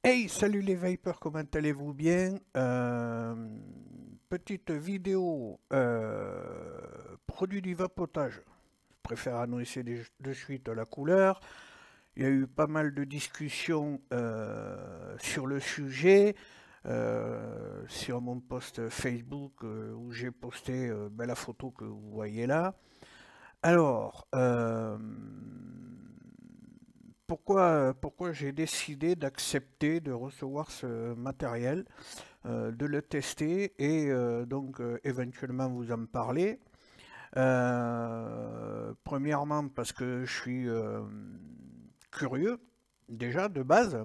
Hey, salut les vapers, comment allez-vous bien? Petite vidéo produit du vapotage. Je préfère annoncer de suite la couleur. Il y a eu pas mal de discussions sur le sujet, sur mon post Facebook où j'ai posté la photo que vous voyez là. Alors, pourquoi j'ai décidé d'accepter de recevoir ce matériel, de le tester et donc éventuellement vous en parler. Premièrement parce que je suis curieux déjà de base.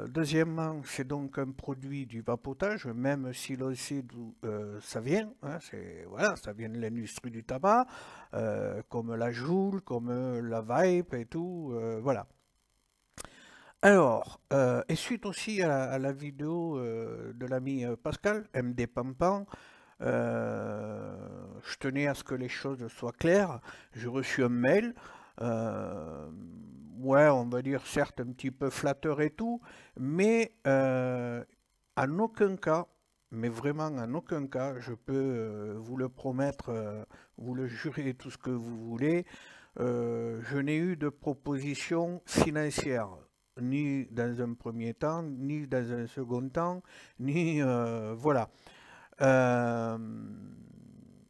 Deuxièmement, c'est donc un produit du vapotage, même si l'on sait d'où ça vient, hein, voilà, ça vient de l'industrie du tabac, comme la Joule, comme la Vape et tout, voilà. Alors, et suite aussi à la vidéo de l'ami Pascal, MD Pampan, je tenais à ce que les choses soient claires. J'ai reçu un mail, euh, ouais, on va dire certes un petit peu flatteur et tout, mais en aucun cas, mais vraiment en aucun cas, je peux vous le promettre, vous le jurer, tout ce que vous voulez, je n'ai eu de proposition financière, ni dans un premier temps, ni dans un second temps, ni voilà. Euh,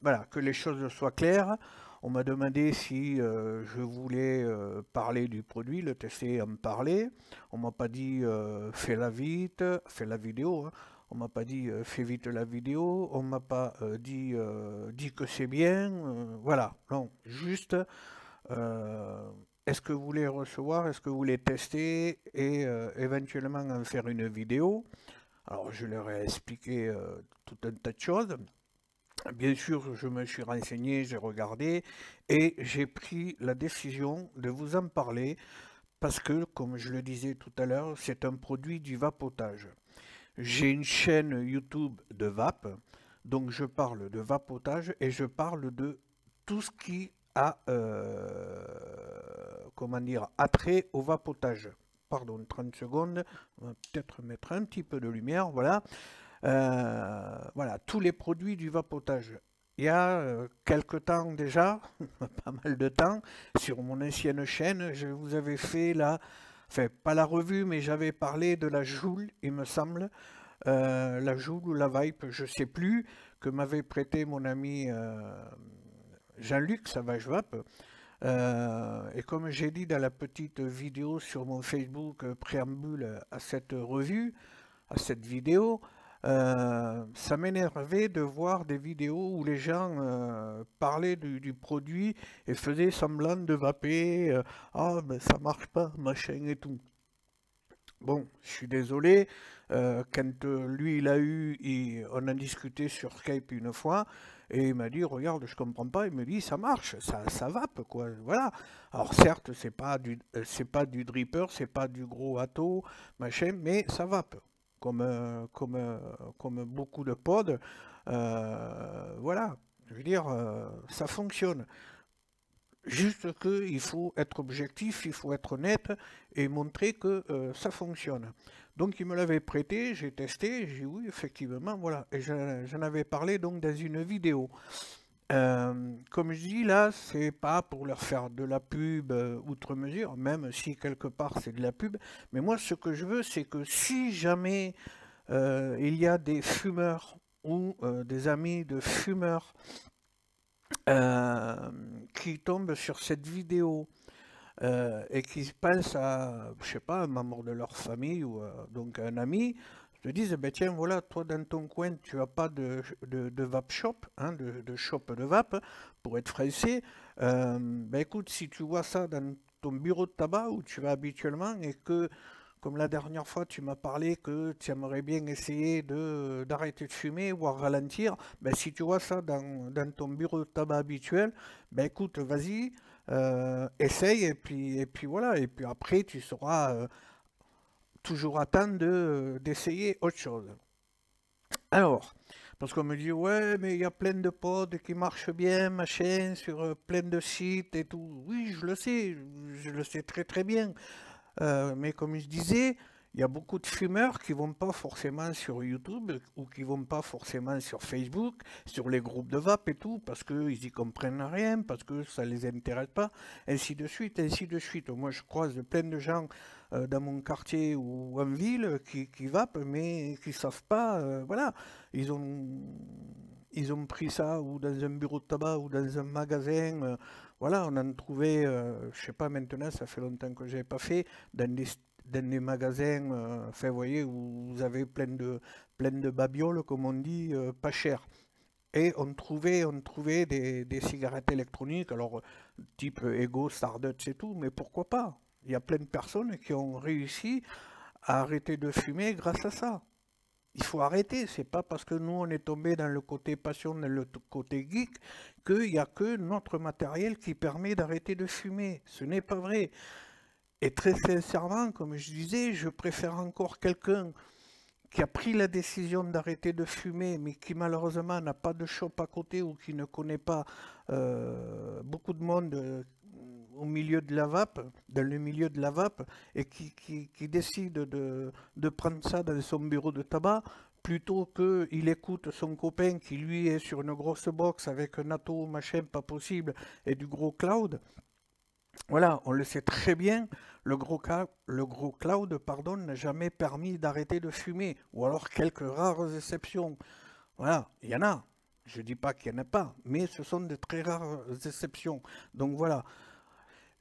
voilà, que les choses soient claires. On m'a demandé si je voulais parler du produit, le tester, en parler. On m'a pas dit fais-la vite, fais la vidéo, hein. On m'a pas dit fais vite la vidéo. On m'a pas dit que c'est bien. Voilà, non, juste est-ce que vous voulez recevoir, est-ce que vous voulez tester et éventuellement en faire une vidéo. Alors je leur ai expliqué tout un tas de choses. Bien sûr, je me suis renseigné, j'ai regardé et j'ai pris la décision de vous en parler parce que, comme je le disais tout à l'heure, c'est un produit du vapotage. J'ai une chaîne YouTube de vape, donc je parle de vapotage et je parle de tout ce qui a, comment dire, attrait au vapotage. Pardon, 30 secondes, on va peut-être mettre un petit peu de lumière, voilà. Voilà, tous les produits du vapotage. Il y a quelque temps déjà, pas mal de temps, sur mon ancienne chaîne, je vous avais fait la, enfin pas la revue, mais j'avais parlé de la Joule, il me semble, la Joule ou la Vibe, je sais plus, que m'avait prêté mon ami Jean-Luc Savage Vape. Et comme j'ai dit dans la petite vidéo sur mon Facebook préambule à cette revue, à cette vidéo, ça m'énervait de voir des vidéos où les gens parlaient du produit et faisaient semblant de vaper, ah ben ça marche pas, machin et tout. Bon, je suis désolé, quand lui il a eu, on a discuté sur Skype une fois, et il m'a dit, regarde, je comprends pas, il me dit, ça marche, ça vape, quoi, voilà. Alors certes, c'est pas du dripper, c'est pas du gros atto, machin, mais ça vape, comme beaucoup de pods, voilà, je veux dire, ça fonctionne. Juste qu'il faut être objectif, il faut être honnête et montrer que ça fonctionne. Donc il me l'avait prêté, j'ai testé, j'ai dit oui, effectivement, voilà. Et j'en avais parlé donc dans une vidéo. Comme je dis là, c'est pas pour leur faire de la pub outre mesure, même si quelque part c'est de la pub. Mais moi, ce que je veux, c'est que si jamais il y a des fumeurs ou des amis de fumeurs euh, qui tombent sur cette vidéo et qui pensent à, je sais pas, un membre de leur famille ou donc un ami, se disent, ben tiens, voilà, toi dans ton coin, tu as pas de vape shop, hein, de shop de vape, pour être français, ben écoute, si tu vois ça dans ton bureau de tabac où tu vas habituellement et que comme la dernière fois, tu m'as parlé que tu aimerais bien essayer d'arrêter de fumer ou à ralentir. Ben, si tu vois ça dans ton bureau de tabac habituel, ben écoute, vas-y, essaye et puis voilà. Et puis après, tu sauras toujours à temps d'essayer autre chose. Alors, parce qu'on me dit, ouais, mais il y a plein de pods qui marchent bien, machin, sur plein de sites et tout. Oui, je le sais très très bien. Mais comme je disais, il y a beaucoup de fumeurs qui vont pas forcément sur YouTube ou qui vont pas forcément sur Facebook, sur les groupes de vape et tout, parce qu'ils y comprennent rien, parce que ça les intéresse pas, ainsi de suite, ainsi de suite. Moi, je croise plein de gens dans mon quartier ou en ville qui vapent, mais qui savent pas, voilà, ils ont, ils ont pris ça ou dans un bureau de tabac ou dans un magasin, voilà, on en trouvait, je sais pas maintenant, ça fait longtemps que j'ai pas fait, dans des magasins, enfin, vous voyez, où vous avez plein de babioles, comme on dit, pas chères. Et on trouvait des cigarettes électroniques, alors type Ego, Stardust et tout, mais pourquoi pas? Il y a plein de personnes qui ont réussi à arrêter de fumer grâce à ça. Il faut arrêter, c'est pas parce que nous on est tombé dans le côté passion, dans le côté geek, qu'il n'y a que notre matériel qui permet d'arrêter de fumer. Ce n'est pas vrai. Et très sincèrement, comme je disais, je préfère encore quelqu'un qui a pris la décision d'arrêter de fumer, mais qui malheureusement n'a pas de shop à côté ou qui ne connaît pas beaucoup de monde au milieu de la vape, dans le milieu de la vape, et qui décide de prendre ça dans son bureau de tabac, plutôt qu'il écoute son copain qui lui est sur une grosse box avec un atto, machin, pas possible, et du gros cloud. Voilà, on le sait très bien, le gros cloud, pardon, n'a jamais permis d'arrêter de fumer, ou alors quelques rares exceptions. Voilà, il y en a. Je ne dis pas qu'il n'y en a pas, mais ce sont de très rares exceptions. Donc voilà,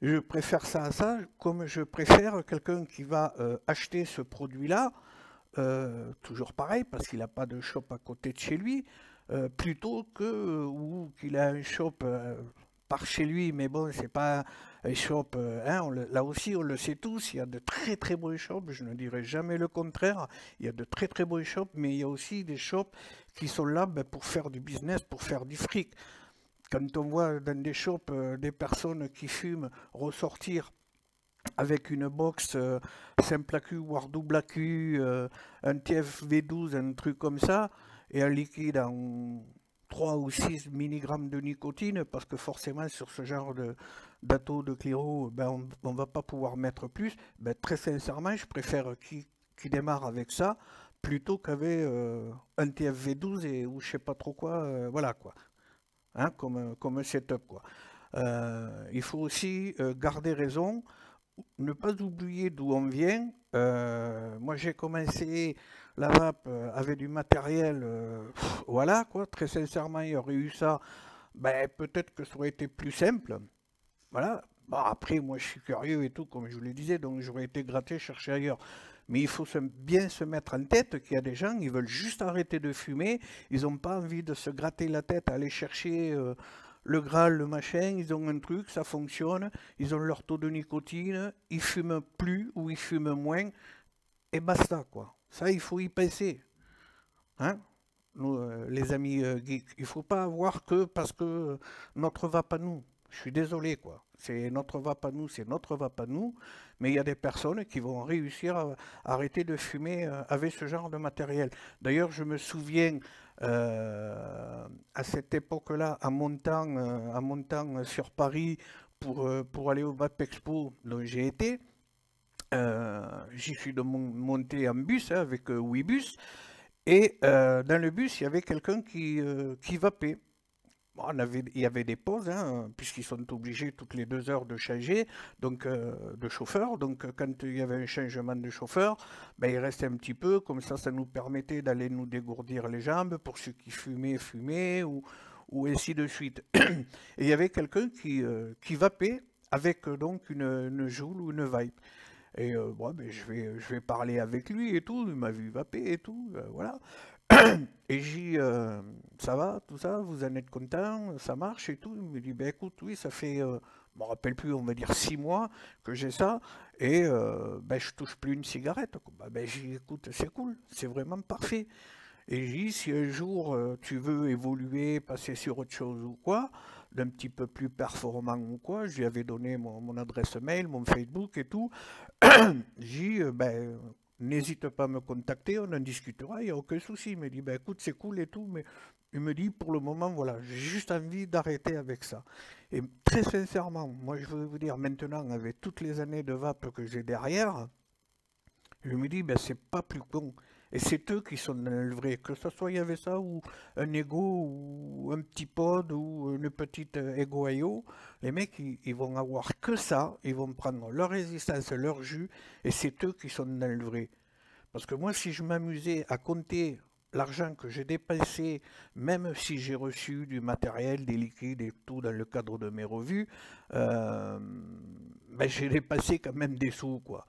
je préfère ça à ça, comme je préfère quelqu'un qui va acheter ce produit-là, toujours pareil, parce qu'il n'a pas de shop à côté de chez lui, plutôt que ou qu'il a un shop par chez lui, mais bon, c'est pas un shop, hein, là aussi on le sait tous, il y a de très très beaux shops, je ne dirais jamais le contraire, il y a de très très beaux shops, mais il y a aussi des shops qui sont là ben, pour faire du business, pour faire du fric. Quand on voit dans des shops des personnes qui fument ressortir avec une box simple AQ, voire double AQ, un TFV12, un truc comme ça, et un liquide en 3 ou 6 mg de nicotine, parce que forcément sur ce genre d'atto de Cliro, ben, on ne va pas pouvoir mettre plus, ben, très sincèrement, je préfère qui démarre avec ça, plutôt qu'avec un TFV12 et, ou je sais pas trop quoi, voilà quoi, hein, comme setup quoi. Il faut aussi garder raison, ne pas oublier d'où on vient. Moi, j'ai commencé la vape avec du matériel, voilà quoi. Très sincèrement, il y aurait eu ça, ben, peut-être que ça aurait été plus simple. Voilà. Bon, après, moi, je suis curieux et tout, comme je vous le disais, donc j'aurais été gratté, chercher ailleurs. Mais il faut bien se mettre en tête qu'il y a des gens, ils veulent juste arrêter de fumer, ils n'ont pas envie de se gratter la tête, aller chercher le Graal, le machin, ils ont un truc, ça fonctionne, ils ont leur taux de nicotine, ils fument plus ou ils fument moins, et basta, quoi. Ça, il faut y penser. Hein? Nous, les amis geeks, il ne faut pas avoir que parce que notre vape à nous. Je suis désolé, quoi. C'est notre vape à nous, c'est notre vape à nous, mais il y a des personnes qui vont réussir à arrêter de fumer avec ce genre de matériel. D'ailleurs, je me souviens à cette époque-là, en montant sur Paris pour aller au Vape Expo dont j'ai été, j'y suis monté en bus hein, avec Ouibus, et dans le bus, il y avait quelqu'un qui vapait. Bon, il y avait des pauses, hein, puisqu'ils sont obligés toutes les 2 heures de changer, donc de chauffeur. Donc quand il y avait un changement de chauffeur, ben, il restait un petit peu, comme ça nous permettait d'aller nous dégourdir les jambes pour ceux qui fumaient, ou ainsi de suite. Et il y avait quelqu'un qui vapait avec donc une Joule ou une Vibe. Et bon, ben, je vais parler avec lui et tout, il m'a vu vaper et tout, voilà. Et j'ai dit, ça va, tout ça, vous en êtes content, ça marche et tout. Il me dit, ben écoute, oui, ça fait, je me rappelle plus, on va dire 6 mois que j'ai ça, et ben je touche plus une cigarette. Ben j'ai dit, écoute, c'est cool, c'est vraiment parfait. Et j'ai dit, si un jour tu veux évoluer, passer sur autre chose ou quoi, d'un petit peu plus performant ou quoi, je lui avais donné mon adresse mail, mon Facebook et tout. J'ai dit, ben, n'hésite pas à me contacter, on en discutera, il n'y a aucun souci. Il me dit, ben écoute, c'est cool et tout, mais il me dit, pour le moment, voilà, j'ai juste envie d'arrêter avec ça. Et très sincèrement, moi je veux vous dire, maintenant, avec toutes les années de vape que j'ai derrière, je me dis, ben c'est pas plus con. Et c'est eux qui sont dans le vrai. Que ce soit il y avait ça, ou un Ego, ou un petit pod, ou une petite Ego IO, les mecs, ils vont avoir que ça, ils vont prendre leur résistance, leur jus, et c'est eux qui sont dans le vrai. Parce que moi, si je m'amusais à compter l'argent que j'ai dépensé, même si j'ai reçu du matériel, des liquides et tout dans le cadre de mes revues, ben j'ai dépensé quand même des sous, quoi.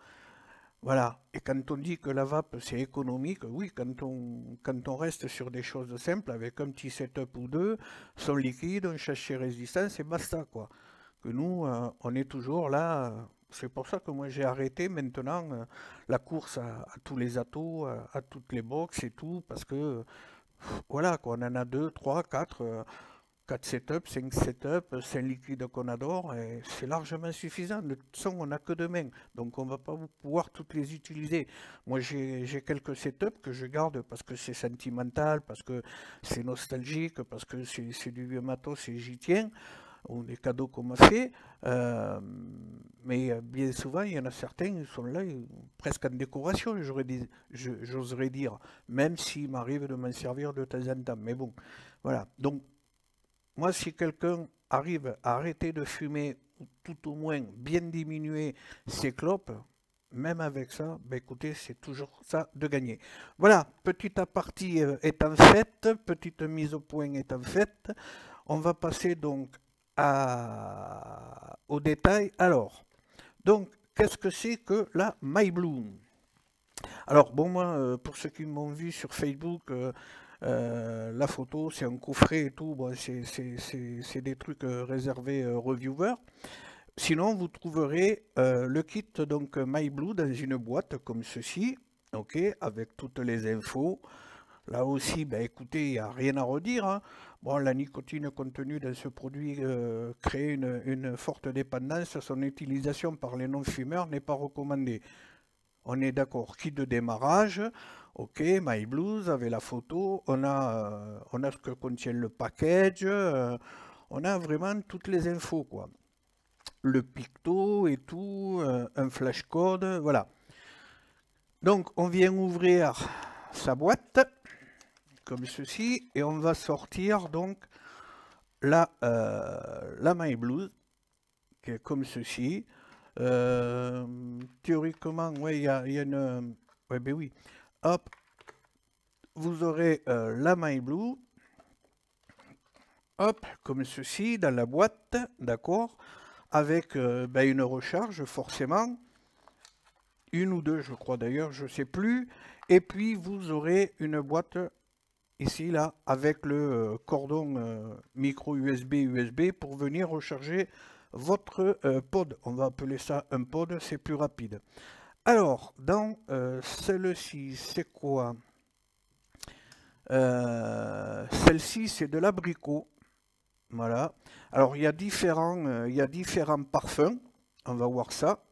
Voilà. Et quand on dit que la vape c'est économique, oui, quand on reste sur des choses simples, avec un petit setup ou deux, son liquide, un sachet résistant, c'est basta, quoi. Que nous, on est toujours là. C'est pour ça que moi j'ai arrêté maintenant la course à tous les atos, à toutes les box et tout, parce que voilà, quoi, on en a deux, trois, quatre. 4 setups, 5 setups, 5 liquides qu'on adore, et c'est largement suffisant. De toute façon, on n'a que deux mains, donc on ne va pas pouvoir toutes les utiliser. Moi, j'ai quelques setups que je garde parce que c'est sentimental, parce que c'est nostalgique, parce que c'est du vieux matos et j'y tiens, ou des cadeaux qu'on m'a fait. Euh, mais bien souvent, il y en a certains qui sont là presque en décoration, j'oserais dire, même s'il m'arrive de m'en servir de temps en temps. Mais bon, voilà. Donc, moi, si quelqu'un arrive à arrêter de fumer, ou tout au moins bien diminuer ses clopes, même avec ça, ben écoutez, c'est toujours ça de gagner. Voilà, petite apartie étant faite, petite mise au point étant faite, on va passer donc au détail. Alors, donc, qu'est-ce que c'est que la MyBloom? Alors, bon, moi, pour ceux qui m'ont vu sur Facebook, la photo, c'est un coffret et tout, bon, c'est des trucs réservés reviewers. Sinon, vous trouverez le kit donc MyBlue dans une boîte comme ceci, ok, avec toutes les infos. Là aussi, ben, écoutez, il n'y a rien à redire, hein. Bon, la nicotine contenue dans ce produit crée une forte dépendance. Son utilisation par les non-fumeurs n'est pas recommandée. On est d'accord, kit de démarrage, ok, MyBlues avec la photo, on a ce que contient le package, on a vraiment toutes les infos, quoi. Le picto et tout, un flash code, voilà. Donc on vient ouvrir sa boîte, comme ceci, et on va sortir donc la MyBlues, qui est comme ceci. Théoriquement, ouais, il y a une... Ouais, ben oui. Hop, vous aurez la MyBlue, hop, comme ceci, dans la boîte, d'accord, avec ben, une recharge, forcément, une ou deux, je crois d'ailleurs, je ne sais plus, et puis vous aurez une boîte, ici, là, avec le cordon micro USB pour venir recharger votre pod. On va appeler ça un pod, c'est plus rapide. Alors, dans celle-ci, c'est quoi? Celle-ci, c'est de l'abricot. Voilà. Alors, il y a différents parfums. On va voir ça.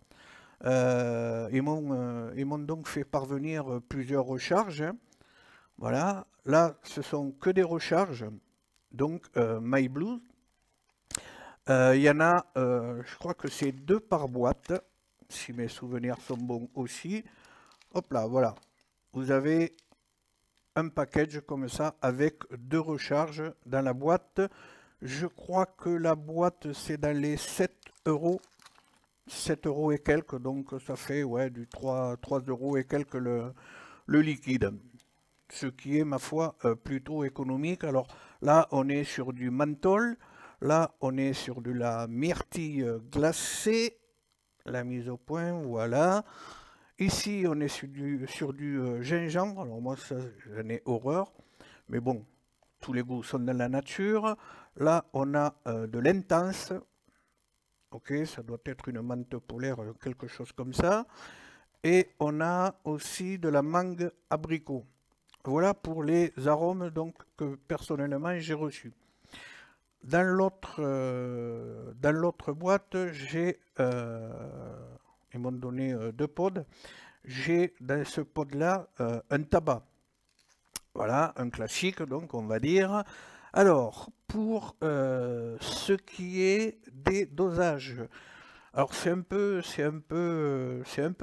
Ils m'ont donc fait parvenir plusieurs recharges, hein. Voilà. Là, ce sont que des recharges. Donc, MyBlue. Il y en a, je crois que c'est 2 par boîte, si mes souvenirs sont bons aussi. Hop là, voilà. Vous avez un package comme ça avec 2 recharges dans la boîte. Je crois que la boîte c'est dans les 7 euros. 7 euros et quelques, donc ça fait ouais, du 3 euros et quelques le liquide. Ce qui est, ma foi, plutôt économique. Alors là, on est sur du menthol. Là, on est sur de la myrtille glacée. La mise au point, voilà. Ici, on est sur du gingembre. Alors moi, ça, j'en ai horreur. Mais bon, tous les goûts sont dans la nature. Là, on a de l'intense. Ok, ça doit être une menthe polaire, quelque chose comme ça. Et on a aussi de la mangue abricot. Voilà pour les arômes donc, que personnellement j'ai reçus. Dans l'autre boîte, ils m'ont donné 2 pods. j'ai dans ce pod-là un tabac. Voilà, un classique, donc on va dire. Alors, pour ce qui est des dosages, alors c'est un peu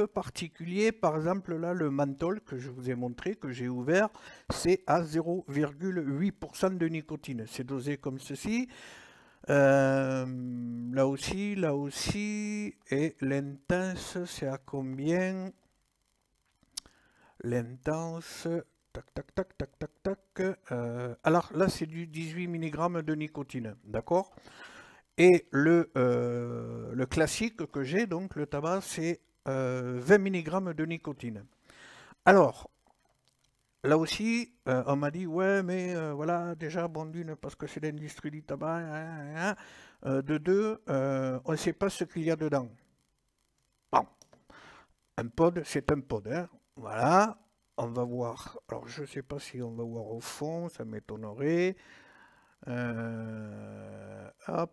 particulier. Par exemple, là, le menthol que je vous ai montré, que j'ai ouvert, c'est à 0,8% de nicotine. C'est dosé comme ceci. Là aussi, et l'intense, c'est à combien? L'intense, tac, tac, tac, tac, tac, tac. Alors là, c'est du 18 mg de nicotine, d'accord? Et le classique que j'ai, donc le tabac, c'est 20 mg de nicotine. Alors, là aussi, on m'a dit, ouais, mais voilà, déjà, bon, d'une, parce que c'est l'industrie du tabac, hein, de deux, on ne sait pas ce qu'il y a dedans. Bon, un pod, c'est un pod, hein. Voilà, on va voir. Alors, je ne sais pas si on va voir au fond, ça m'étonnerait. Hop,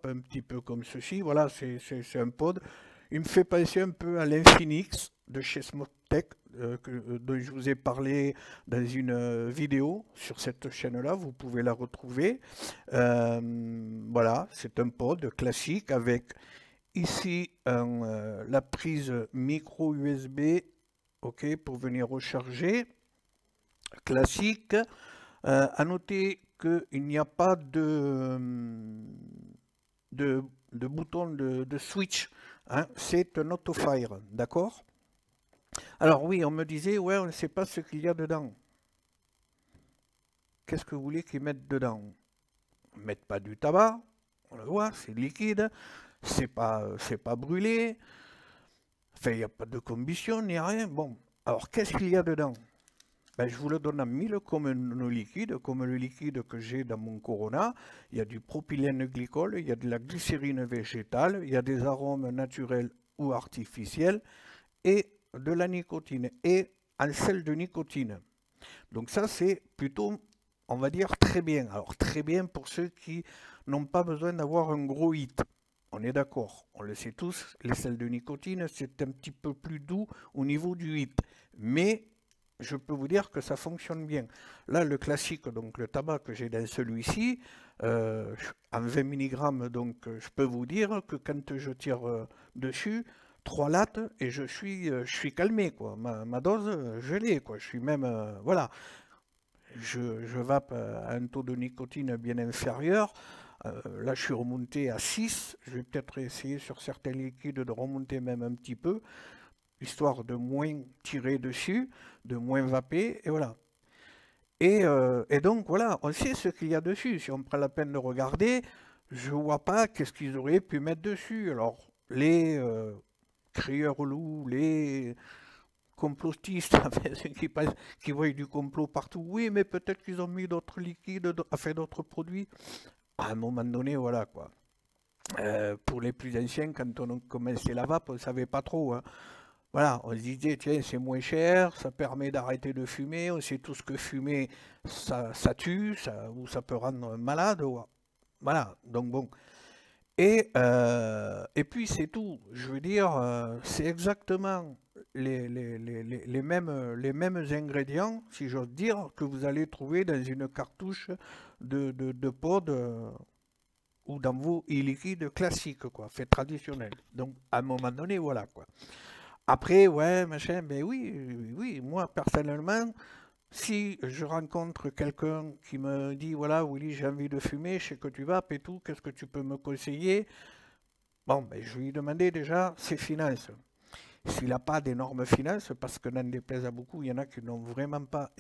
un petit peu comme ceci. Voilà, c'est un pod. Il me fait penser un peu à l'Infinix de chez Smoketech, dont je vous ai parlé dans une vidéo sur cette chaîne-là. Vous pouvez la retrouver. Voilà, c'est un pod classique avec ici la prise micro USB, ok, pour venir recharger. Classique. À noter qu'il n'y a pas de bouton de switch, hein, c'est un auto-fire, d'accord? Alors oui, on me disait, ouais, on ne sait pas ce qu'il y a dedans. Qu'est-ce que vous voulez qu'ils mettent dedans? Ils ne mettent pas du tabac, on le voit, c'est liquide, c'est pas brûlé, enfin, il n'y a pas de combustion, ni rien. Bon, alors qu'est-ce qu'il y a dedans? Ben, je vous le donne en mille comme le liquide que j'ai dans mon Corona. Il y a du propylène glycol, il y a de la glycérine végétale, il y a des arômes naturels ou artificiels et de la nicotine et un sel de nicotine. Donc ça, c'est plutôt, on va dire, très bien. Alors très bien pour ceux qui n'ont pas besoin d'avoir un gros hit. On est d'accord, on le sait tous, les sels de nicotine, c'est un petit peu plus doux au niveau du hit. Mais je peux vous dire que ça fonctionne bien. Là, le classique, donc le tabac que j'ai dans celui-ci, en 20 mg, donc je peux vous dire que quand je tire dessus, 3 lattes et je suis calmé, quoi. Ma dose, je l'ai, quoi. Je suis même, voilà, je vape à un taux de nicotine bien inférieur. Là, je suis remonté à 6. Je vais peut-être essayer sur certains liquides de remonter même un petit peu, histoire de moins tirer dessus, de moins vaper, et voilà. Et donc, voilà, on sait ce qu'il y a dessus. Si on prend la peine de regarder, je vois pas qu'est-ce qu'ils auraient pu mettre dessus. Alors, les crieurs loups, les complotistes, enfin, ceux qui voient du complot partout, oui, mais peut-être qu'ils ont mis d'autres liquides, enfin d'autres produits. À un moment donné, voilà, quoi. Pour les plus anciens, quand on a commencé la vape, on ne savait pas trop, hein. Voilà, on se disait, tiens, c'est moins cher, ça permet d'arrêter de fumer, on sait tous que fumer, ça tue, ou ça peut rendre malade. Voilà, donc bon. Et puis c'est tout, je veux dire, c'est exactement les mêmes ingrédients, si j'ose dire, que vous allez trouver dans une cartouche de pod ou dans vos e-liquides classiques, quoi, fait traditionnel. Donc à un moment donné, voilà, quoi. Après, ouais, machin, ben oui, moi personnellement, si je rencontre quelqu'un qui me dit, voilà, Willy, j'ai envie de fumer, je sais que tu vapes et tout, qu'est-ce que tu peux me conseiller? Bon, ben je lui demandais déjà ses finances. S'il n'a pas d'énormes finances, parce que n'en déplaise à beaucoup, il y en a qui n'ont vraiment pas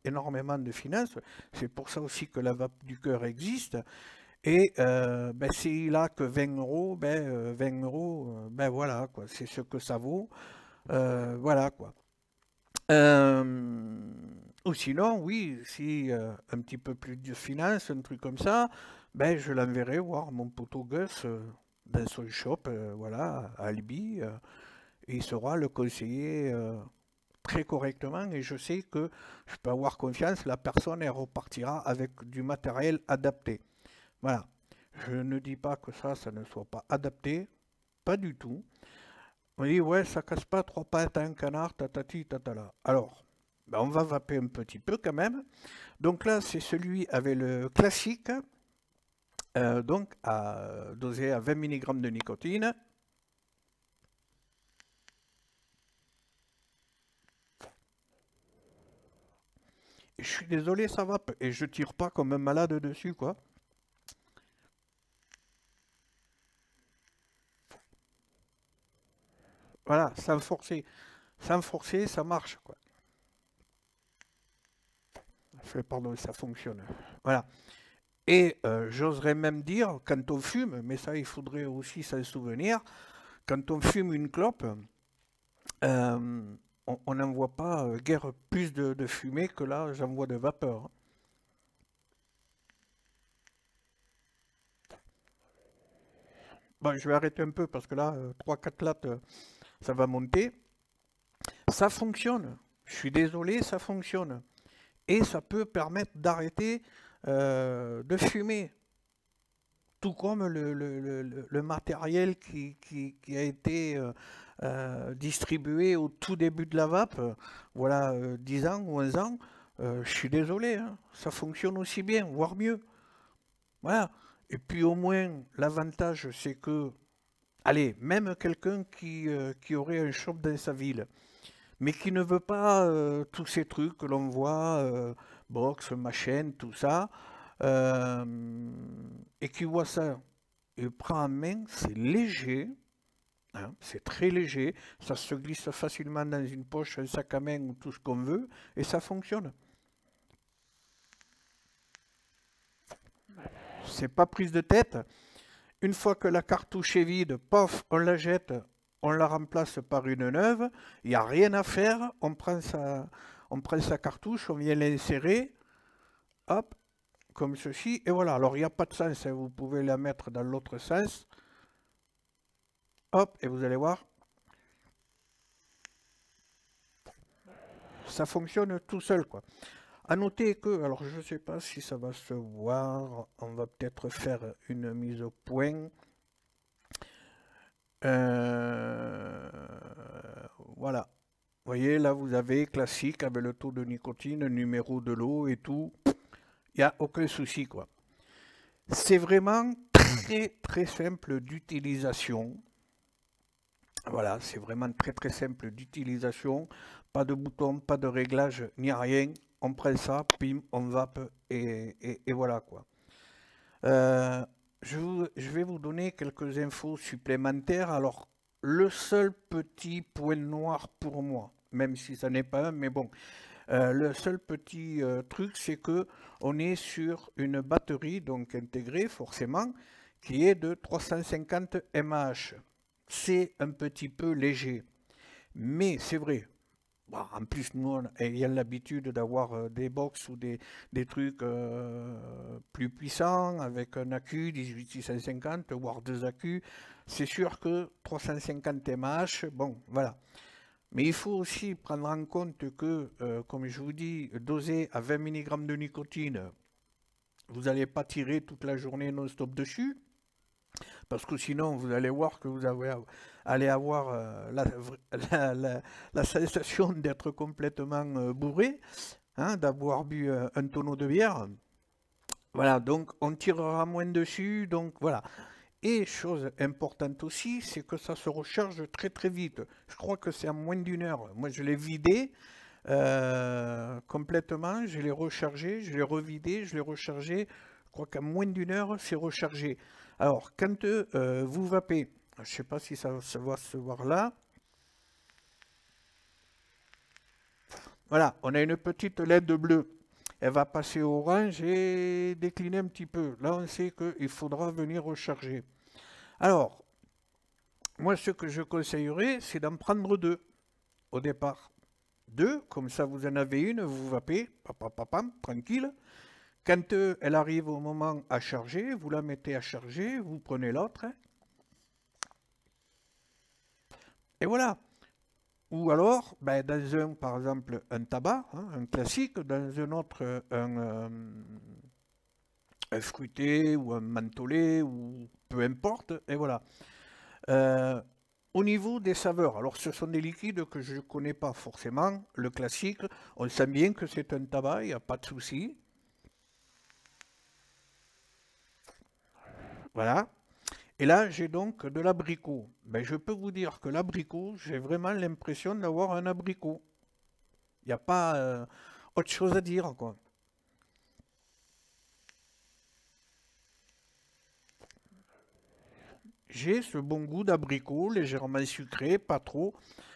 énormément de finances, c'est pour ça aussi que la vape du cœur existe. Et ben, s'il a que 20 euros, ben 20 euros, ben voilà, quoi, c'est ce que ça vaut. Voilà, quoi. Euh, ou sinon, oui, si un petit peu plus de finances, un truc comme ça, ben je l'enverrai voir mon poteau Gus dans son shop, voilà, à Albi. Et il saura le conseiller très correctement et je sais que je peux avoir confiance, la personne elle repartira avec du matériel adapté. Voilà. Je ne dis pas que ça ne soit pas adapté, pas du tout. On dit, ouais, ça casse pas trois pattes à un canard, tatati, tatala. Alors, ben, on va vaper un petit peu quand même. Donc là, c'est celui avec le classique, donc dosé à 20 mg de nicotine. Et je suis désolé, ça vape. Et je tire pas comme un malade dessus, quoi. Voilà, sans forcer. Sans forcer, ça marche, quoi. Pardon, ça fonctionne. Voilà. Et j'oserais même dire, quand on fume, mais ça, il faudrait aussi s'en souvenir, quand on fume une clope, on n'envoie pas guère plus de fumée que là, j'envoie de vapeur. Bon, je vais arrêter un peu parce que là, 3-4 lattes, ça va monter. Ça fonctionne. Je suis désolé, ça fonctionne. Et ça peut permettre d'arrêter de fumer. Tout comme le matériel qui a été distribué au tout début de la vape, voilà 10 ans ou 11 ans, je suis désolé, hein, ça fonctionne aussi bien, voire mieux. Voilà. Et puis au moins, l'avantage, c'est que, allez, même quelqu'un qui aurait un shop dans sa ville, mais qui ne veut pas tous ces trucs que l'on voit, box, machine, tout ça, euh, et qui voit ça et prend en main, c'est léger, hein, c'est très léger, ça se glisse facilement dans une poche, un sac à main ou tout ce qu'on veut, et ça fonctionne. C'est pas prise de tête. Une fois que la cartouche est vide, pof, on la jette, on la remplace par une neuve, il n'y a rien à faire, on prend sa cartouche, on vient l'insérer, hop, comme ceci, et voilà. Alors il n'y a pas de sens, hein, vous pouvez la mettre dans l'autre sens, hop, et vous allez voir, ça fonctionne tout seul, quoi. À noter que, alors je ne sais pas si ça va se voir, on va peut-être faire une mise au point. Euh, voilà. Vous voyez, là vous avez classique avec le taux de nicotine, numéro de l'eau et tout. Il n'y a aucun souci, quoi. C'est vraiment très très simple d'utilisation. Voilà, c'est vraiment très très simple d'utilisation. Pas de bouton, pas de réglage, ni rien. On prend ça, pim, on vape et voilà quoi. Euh, je vais vous donner quelques infos supplémentaires. Alors, le seul petit point noir pour moi, même si ça n'est pas un, mais bon, le seul petit truc, c'est que on est sur une batterie donc intégrée forcément qui est de 350 mAh. C'est un petit peu léger, mais c'est vrai. Bon, en plus, nous, ayant l'habitude d'avoir des box ou des trucs plus puissants, avec un accu 18650, voire deux accus, c'est sûr que 350 mAh, bon, voilà. Mais il faut aussi prendre en compte que, comme je vous dis, dosé à 20 mg de nicotine, vous n'allez pas tirer toute la journée non-stop dessus, parce que sinon vous allez voir que allez avoir la sensation d'être complètement bourré, hein, d'avoir bu un tonneau de bière. Voilà, donc on tirera moins dessus, donc voilà. Et chose importante aussi, c'est que ça se recharge très très vite. Je crois que c'est en moins d'une heure. Moi je l'ai vidé complètement, je l'ai rechargé, je l'ai revidé, je l'ai rechargé. Je crois qu'en moins d'une heure, c'est rechargé. Alors, quand vous vapez, je ne sais pas si ça va se voir là. Voilà, on a une petite LED bleue. Elle va passer au orange et décliner un petit peu. Là, on sait qu'il faudra venir recharger. Alors, moi, ce que je conseillerais, c'est d'en prendre deux au départ. Deux, comme ça, vous en avez une, vous vapez, papam, tranquille. Quand elle arrive au moment à charger, vous la mettez à charger, vous prenez l'autre, hein, et voilà. Ou alors, ben, dans un, par exemple, un tabac, hein, un classique, dans un autre, un fruité ou un mentholé, ou peu importe, et voilà. Euh, Au niveau des saveurs, alors ce sont des liquides que je ne connais pas forcément. Le classique, on sait bien que c'est un tabac, il n'y a pas de souci. Voilà. Et là, j'ai donc de l'abricot. Ben, je peux vous dire que l'abricot, j'ai vraiment l'impression d'avoir un abricot. Il n'y a pas autre chose à dire, quoi. J'ai ce bon goût d'abricot, légèrement sucré, pas trop.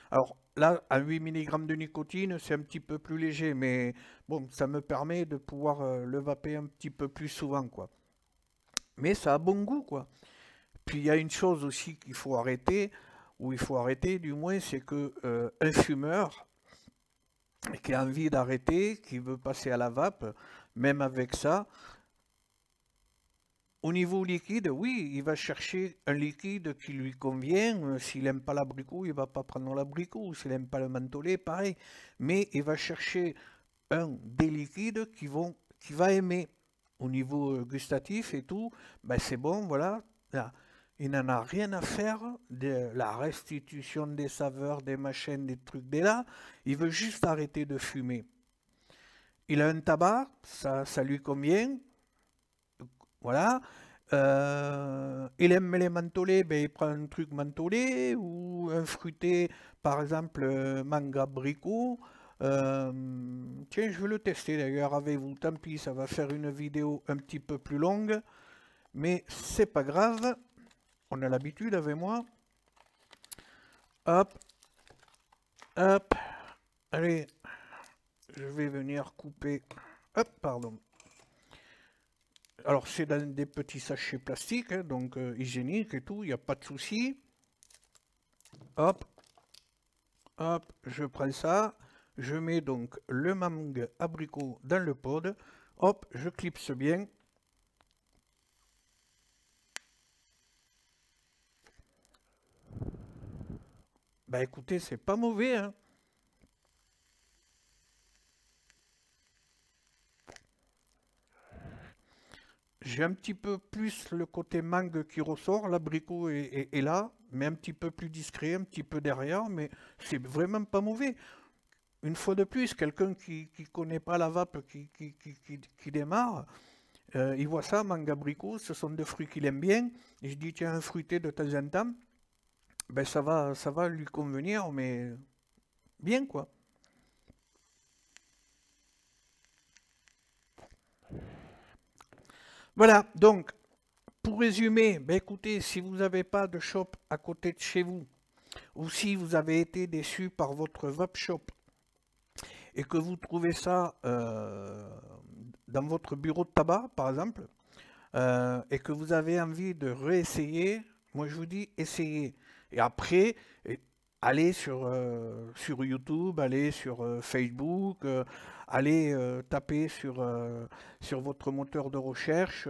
Alors là, à 8 mg de nicotine, c'est un petit peu plus léger, mais bon, ça me permet de pouvoir le vaper un petit peu plus souvent, quoi. Mais ça a bon goût, quoi. Puis il y a une chose aussi qu'il faut arrêter, ou il faut arrêter du moins, c'est que un fumeur qui a envie d'arrêter, qui veut passer à la vape, même avec ça, au niveau liquide, oui, il va chercher un liquide qui lui convient. S'il n'aime pas l'abricot, il ne va pas prendre l'abricot. S'il n'aime pas le mentholé, pareil. Mais il va chercher un des liquides qui va aimer. Au niveau gustatif et tout, ben c'est bon, voilà. Là, il n'en a rien à faire de la restitution des saveurs, des machins, des trucs, des là. Il veut juste arrêter de fumer. Il a un tabac, ça lui convient. Voilà. Il aime les mentholés, ben, il prend un truc mentholé ou un fruité, par exemple manga abricot. Tiens, je vais le tester d'ailleurs avec vous. Tant pis, ça va faire une vidéo un petit peu plus longue, mais c'est pas grave. On a l'habitude avec moi. Hop, hop. Allez, je vais venir couper. Hop, pardon. Alors, c'est dans des petits sachets plastiques, hein, donc hygiéniques et tout, il n'y a pas de souci. Hop, hop, je prends ça. Je mets donc le mangue abricot dans le pod. Hop, je clipse bien. Bah écoutez, c'est pas mauvais, hein. J'ai un petit peu plus le côté mangue qui ressort, l'abricot est là, mais un petit peu plus discret, un petit peu derrière, mais c'est vraiment pas mauvais. Une fois de plus, quelqu'un qui ne connaît pas la vape, qui démarre, il voit ça, mangue abricot, ce sont des fruits qu'il aime bien, et je dis tiens, un fruité de temps en temps, ben ça va lui convenir, mais bien quoi. Voilà, donc, pour résumer, ben écoutez, si vous n'avez pas de shop à côté de chez vous, ou si vous avez été déçu par votre vape shop, et que vous trouvez ça dans votre bureau de tabac, par exemple, et que vous avez envie de réessayer, moi je vous dis essayez. Et après, allez sur YouTube, allez sur Facebook, allez taper sur votre moteur de recherche,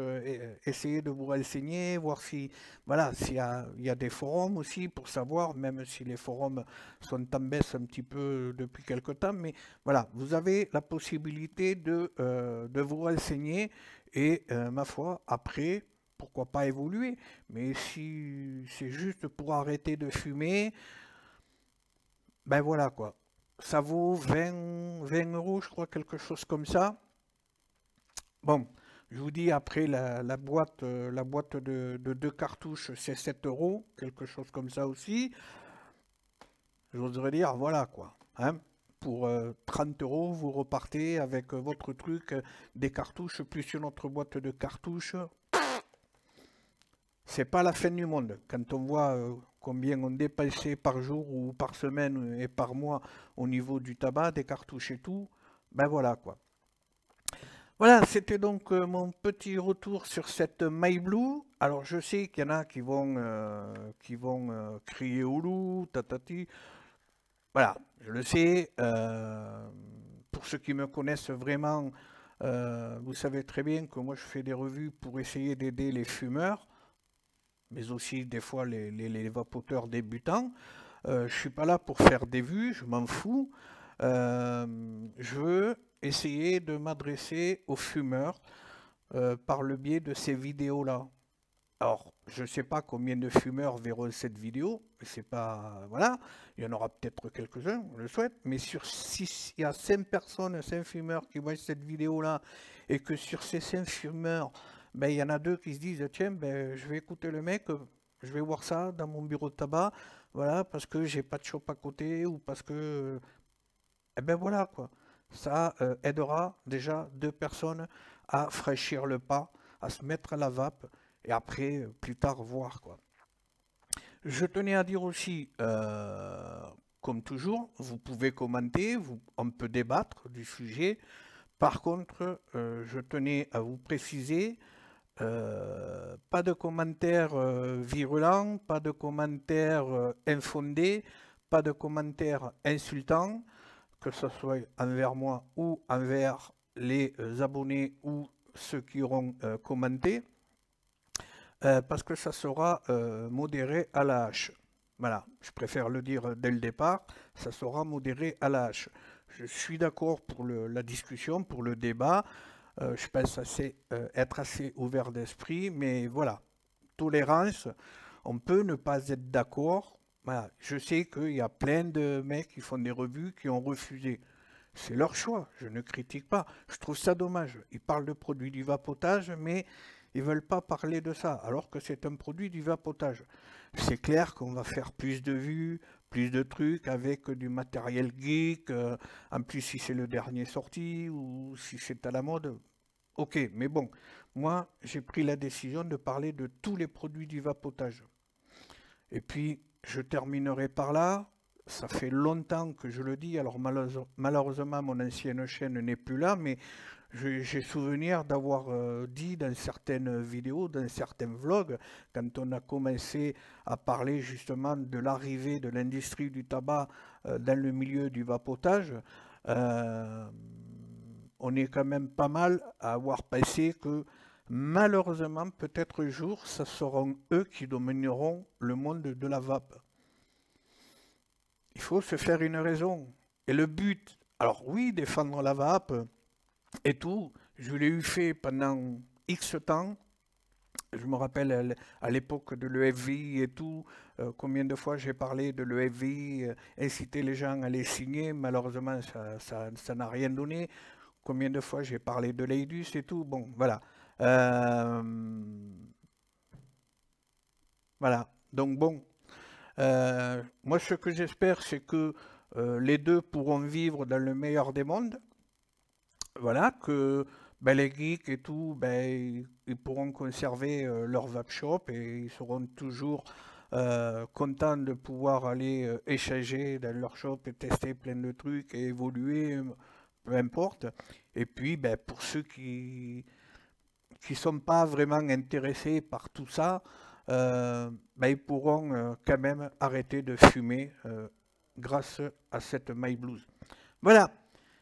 essayez de vous renseigner, voir si voilà, il y a des forums aussi pour savoir, même si les forums sont en baisse un petit peu depuis quelque temps, mais voilà, vous avez la possibilité de vous renseigner et ma foi, après, pourquoi pas évoluer. Mais si c'est juste pour arrêter de fumer, ben voilà quoi. Ça vaut 20 euros, je crois, quelque chose comme ça. Bon, je vous dis après la boîte de deux cartouches, c'est 7 euros, quelque chose comme ça aussi. J'oserais dire, voilà quoi. Hein. Pour 30 euros, vous repartez avec votre truc, des cartouches, plus une autre boîte de cartouches. C'est pas la fin du monde. Quand on voit combien on dépensait par jour ou par semaine et par mois au niveau du tabac, des cartouches et tout, ben voilà quoi. Voilà, c'était donc mon petit retour sur cette My Blue. Alors je sais qu'il y en a qui vont crier au loup, tatati. Voilà, je le sais. Pour ceux qui me connaissent vraiment, vous savez très bien que moi je fais des revues pour essayer d'aider les fumeurs, mais aussi des fois les vapoteurs débutants. Je ne suis pas là pour faire des vues, je m'en fous. Je veux essayer de m'adresser aux fumeurs par le biais de ces vidéos-là. Alors, je ne sais pas combien de fumeurs verront cette vidéo, mais c'est pas, voilà, il y en aura peut-être quelques-uns, on le souhaite, mais s'il y a 5 personnes, 5 fumeurs qui voient cette vidéo-là, et que sur ces 5 fumeurs, ben, il y en a 2 qui se disent, tiens, ben, je vais écouter le mec, je vais voir ça dans mon bureau de tabac, voilà, parce que j'ai pas de chope à côté, ou parce que, eh ben voilà, quoi. Ça aidera déjà 2 personnes à franchir le pas, à se mettre à la vape, et après, plus tard, voir, quoi. Je tenais à dire aussi, comme toujours, vous pouvez commenter, on peut débattre du sujet. Par contre, je tenais à vous préciser, pas de commentaires virulents, pas de commentaires infondés, pas de commentaires insultants, que ce soit envers moi ou envers les abonnés ou ceux qui auront commenté. Parce que ça sera modéré à la hache. Voilà, je préfère le dire dès le départ, ça sera modéré à la hache. Je suis d'accord pour la discussion, pour le débat, je pense être assez ouvert d'esprit, mais voilà, tolérance, on peut ne pas être d'accord. Voilà, je sais qu'il y a plein de mecs qui font des revues qui ont refusé. C'est leur choix, je ne critique pas. Je trouve ça dommage. Ils parlent de produits du vapotage, mais ils ne veulent pas parler de ça, alors que c'est un produit du vapotage. C'est clair qu'on va faire plus de vues, plus de trucs avec du matériel geek. En plus, si c'est le dernier sorti ou si c'est à la mode, ok. Mais bon, moi, j'ai pris la décision de parler de tous les produits du vapotage. Et puis, je terminerai par là. Ça fait longtemps que je le dis, alors malheureusement mon ancienne chaîne n'est plus là, mais j'ai souvenir d'avoir dit dans certaines vidéos, dans certains vlogs, quand on a commencé à parler justement de l'arrivée de l'industrie du tabac dans le milieu du vapotage, on est quand même pas mal à avoir pensé que malheureusement, peut-être un jour, ce seront eux qui domineront le monde de la vape. Il faut se faire une raison. Et le but, alors oui, défendre la vape et tout, je l'ai eu fait pendant X temps. Je me rappelle à l'époque de l'EFI et tout, combien de fois j'ai parlé de l'EFI, inciter les gens à les signer, malheureusement ça n'a rien donné. Combien de fois j'ai parlé de l'AIDUS et tout, bon, voilà. Voilà, donc bon, moi ce que j'espère c'est que les deux pourront vivre dans le meilleur des mondes. Voilà, que ben, les geeks et tout, ben, ils pourront conserver leur vape shop et ils seront toujours contents de pouvoir aller échanger dans leur shop et tester plein de trucs et évoluer, peu importe. Et puis, ben, pour ceux qui ne sont pas vraiment intéressés par tout ça, ben, ils pourront quand même arrêter de fumer grâce à cette My Blues. Voilà.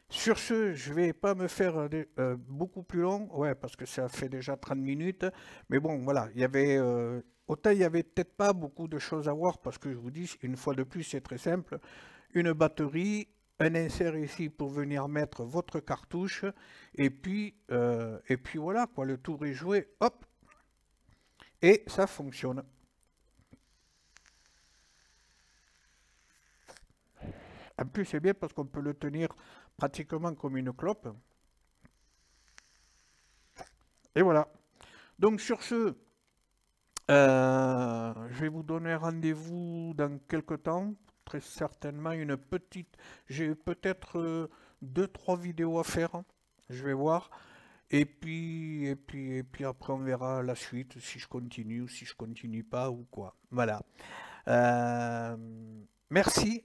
Sur ce, je vais pas me faire beaucoup plus long, ouais, parce que ça fait déjà 30 minutes. Mais bon, voilà, il y avait autant il y avait peut-être pas beaucoup de choses à voir, parce que je vous dis, une fois de plus, c'est très simple. Une batterie, un insert ici pour venir mettre votre cartouche, et puis voilà, quoi, le tour est joué, hop, et ça fonctionne. En plus, c'est bien parce qu'on peut le tenir pratiquement comme une clope. Et voilà. Donc sur ce, je vais vous donner rendez-vous dans quelques temps. Très certainement une petite... J'ai peut-être 2-3 vidéos à faire. Je vais voir. Et puis après on verra la suite, si je continue ou si je continue pas ou quoi. Voilà. Euh, merci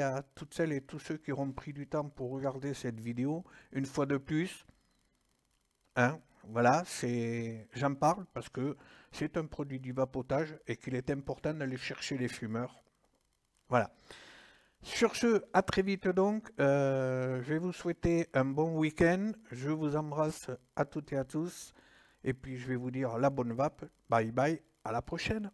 à toutes celles et tous ceux qui auront pris du temps pour regarder cette vidéo. Une fois de plus, hein, voilà, j'en parle parce que c'est un produit du vapotage et qu'il est important d'aller chercher les fumeurs. Voilà. Sur ce, à très vite donc. Je vais vous souhaiter un bon week-end. Je vous embrasse à toutes et à tous. Et puis je vais vous dire la bonne vape. Bye bye. À la prochaine.